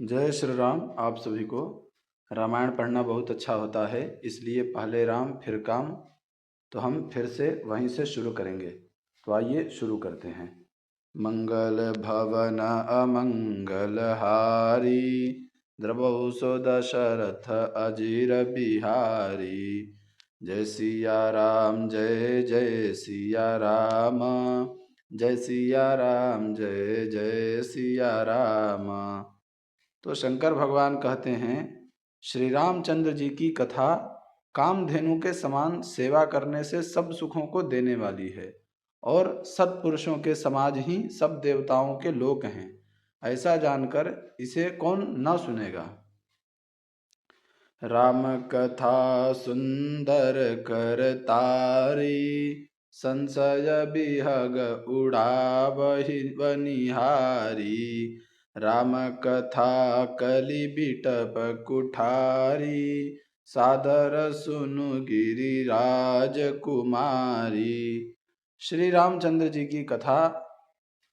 जय श्री राम। आप सभी को रामायण पढ़ना बहुत अच्छा होता है, इसलिए पहले राम फिर काम। तो हम फिर से वहीं से शुरू करेंगे। तो आइए शुरू करते हैं। मंगल भवन अमंगल हारी, द्रवहु सो दशरथ अजीर बिहारी। जय सिया राम जय जय सिया राम, जय सिया राम जय जय सिया राम। तो शंकर भगवान कहते हैं, श्री रामचंद्र जी की कथा कामधेनु के समान सेवा करने से सब सुखों को देने वाली है और सत्पुरुषों के समाज ही सब देवताओं के लोक हैं। ऐसा जानकर इसे कौन न सुनेगा। राम कथा सुंदर कर तारी, संशय बिहग उड़ावहि बनिहारी। राम कथा कलि बिटप कुठारी, सादर सुनु गिरिराज कुमारी। श्री रामचंद्र जी की कथा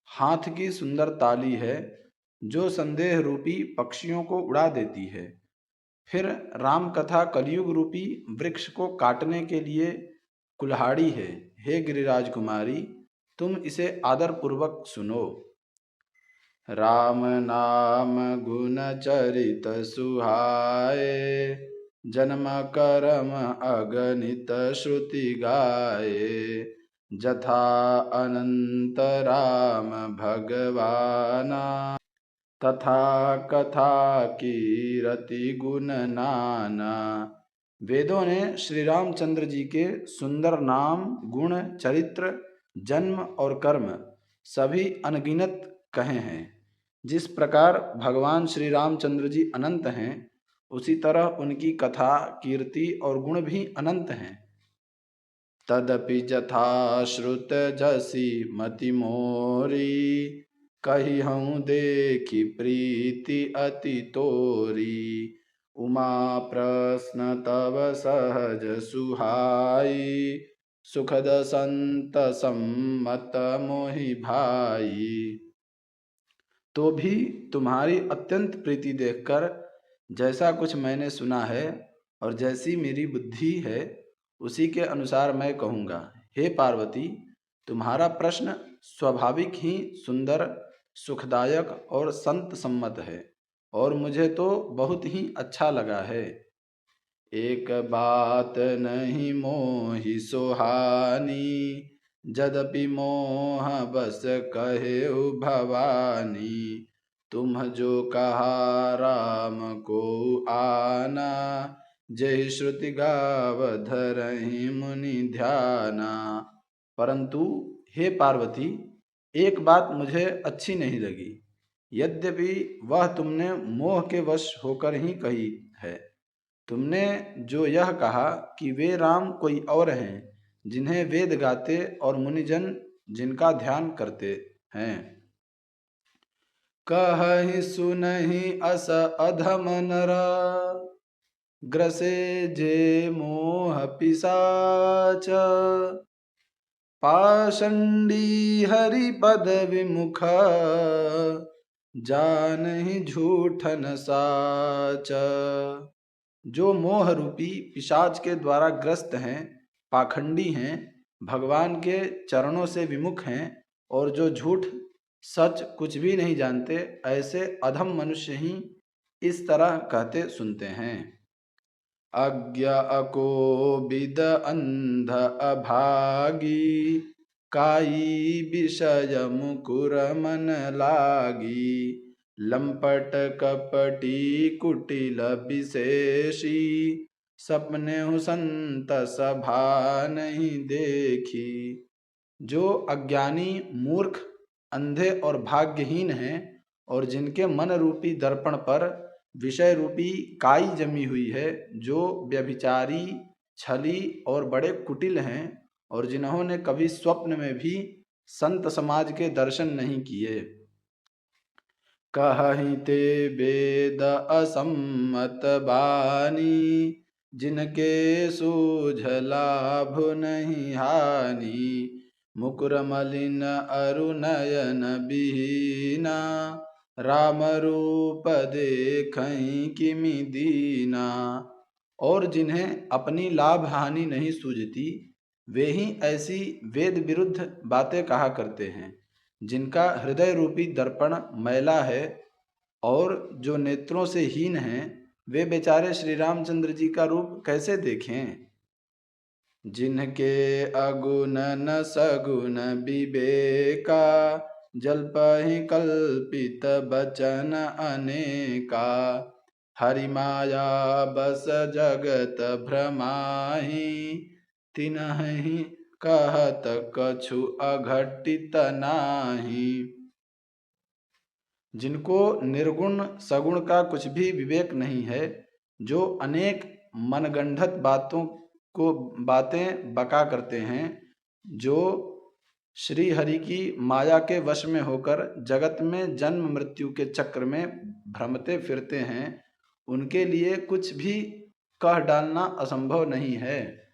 हाथ की सुंदर ताली है, जो संदेह रूपी पक्षियों को उड़ा देती है। फिर राम कथा कलयुग रूपी वृक्ष को काटने के लिए कुल्हाड़ी है। हे गिरिराज कुमारी, तुम इसे आदर पूर्वक सुनो। राम नाम गुण चरित सुहाए, जन्म कर्म अगणित श्रुति गाए। जथा अनंत राम भगवाना, तथा कथा कीरति गुण नाना। वेदों ने श्री रामचंद्र जी के सुंदर नाम, गुण, चरित्र, जन्म और कर्म सभी अनगिनत कहे हैं। जिस प्रकार भगवान श्री रामचंद्र जी अनंत हैं, उसी तरह उनकी कथा, कीर्ति और गुण भी अनंत हैं। तदपि जथा श्रुत जसी मति मोरी, कही हूँ देखी प्रीति अति तोरी। उमा प्रश्न तव सहज सुहाई, सुखद संत सम्मत मोहि भाई। तो भी तुम्हारी अत्यंत प्रीति देखकर जैसा कुछ मैंने सुना है और जैसी मेरी बुद्धि है, उसी के अनुसार मैं कहूँगा। हे पार्वती, तुम्हारा प्रश्न स्वाभाविक ही सुंदर, सुखदायक और संत सम्मत है और मुझे तो बहुत ही अच्छा लगा है। एक बात नहीं मोहि सोहानी, जदपि मोह बस कहे भवानी। तुम जो कहा राम को आना, जय श्रुति गाव धरहि मुनि ध्याना। परंतु हे पार्वती, एक बात मुझे अच्छी नहीं लगी, यद्यपि वह तुमने मोह के वश होकर ही कही है। तुमने जो यह कहा कि वे राम कोई और हैं, जिन्हें वेद गाते और मुनिजन जिनका ध्यान करते हैं। कहहि सुनहि अस अधम नर, ग्रसे जे मोह पिशाच। पाषंडी हरि पद विमुख, जानहि झूठन साच। जो मोह रूपी पिशाच के द्वारा ग्रस्त हैं, पाखंडी हैं, भगवान के चरणों से विमुख हैं और जो झूठ सच कुछ भी नहीं जानते, ऐसे अधम मनुष्य ही इस तरह कहते सुनते हैं। अज्ञ अकोविद अंध अभागी, काई विषय मुकुर मन लागी। लंपट कपटी कुटिल विशेषी, सपने संत सभा नहीं देखी। जो अज्ञानी, मूर्ख, अंधे और भाग्यहीन हैं और जिनके मन रूपी दर्पण पर विषय रूपी काई जमी हुई है, जो व्यभिचारी, छली और बड़े कुटिल हैं और जिन्होंने कभी स्वप्न में भी संत समाज के दर्शन नहीं किए। कहहि ते वेद असम्मत बानी, जिनके सूझ लाभ नहीं हानि। मुकुर मलिन अरु नयन बिहीना, राम रूप देखहीं किमि दीना। और जिन्हें अपनी लाभ हानि नहीं सूझती, वे ही ऐसी वेद विरुद्ध बातें कहा करते हैं। जिनका हृदय रूपी दर्पण मैला है और जो नेत्रों से हीन हैं, वे बेचारे श्री रामचंद्र जी का रूप कैसे देखें। जिनके अगुण न सगुण विवेका, जल्पहि कल्पित बचन अनेका। हरि माया बस जगत भ्रमाहि, तिन्हि कहत कछु अघटित नाही। जिनको निर्गुण सगुण का कुछ भी विवेक नहीं है, जो अनेक मनगंढत बातें बका करते हैं, जो श्री हरि की माया के वश में होकर जगत में जन्म मृत्यु के चक्र में भ्रमते फिरते हैं, उनके लिए कुछ भी कह डालना असंभव नहीं है।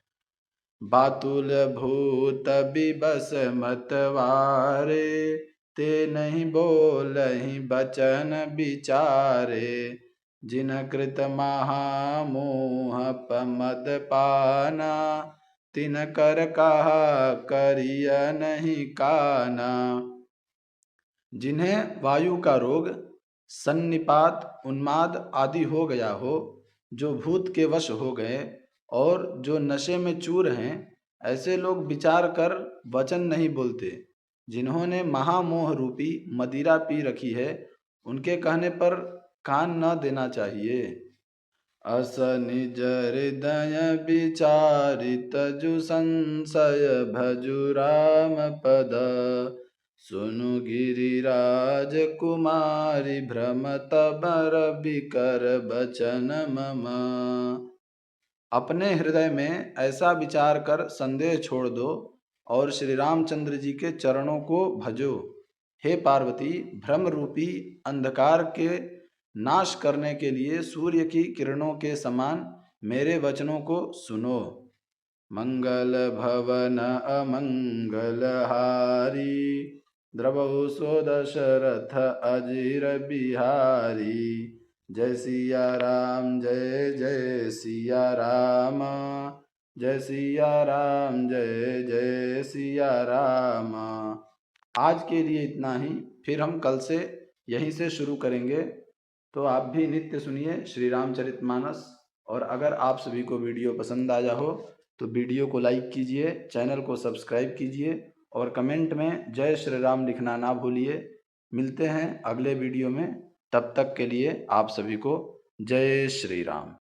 बातुल भूत विबस मतवारे, ते नहीं बोलहि बचन विचारे। जिन कृत महामोह पमद पाना, तिन कर कहा करिय नहीं काना। जिन्हें वायु का रोग, सन्निपात, उन्माद आदि हो गया हो, जो भूत के वश हो गए और जो नशे में चूर हैं, ऐसे लोग विचार कर वचन नहीं बोलते। जिन्होंने महामोह रूपी मदिरा पी रखी है, उनके कहने पर कान न देना चाहिए। अस निज हृदय विचारित जु संशय भजु राम पद। सुनु गिरिराज कुमारी भ्रमत बर बिकर बचन मम। अपने हृदय में ऐसा विचार कर संदेह छोड़ दो और श्री रामचंद्र जी के चरणों को भजो। हे पार्वती, भ्रम रूपी अंधकार के नाश करने के लिए सूर्य की किरणों के समान मेरे वचनों को सुनो। मंगल भवन अमंगल हारी, द्रवहु सो दशरथ अजीर बिहारी। जय सिया राम जय जय सिया राम, जय सिया राम जय जय सिया राम। आज के लिए इतना ही, फिर हम कल से यहीं से शुरू करेंगे। तो आप भी नित्य सुनिए श्री रामचरितमानस। और अगर आप सभी को वीडियो पसंद आया हो तो वीडियो को लाइक कीजिए, चैनल को सब्सक्राइब कीजिए और कमेंट में जय श्री राम लिखना ना भूलिए। मिलते हैं अगले वीडियो में, तब तक के लिए आप सभी को जय श्री राम।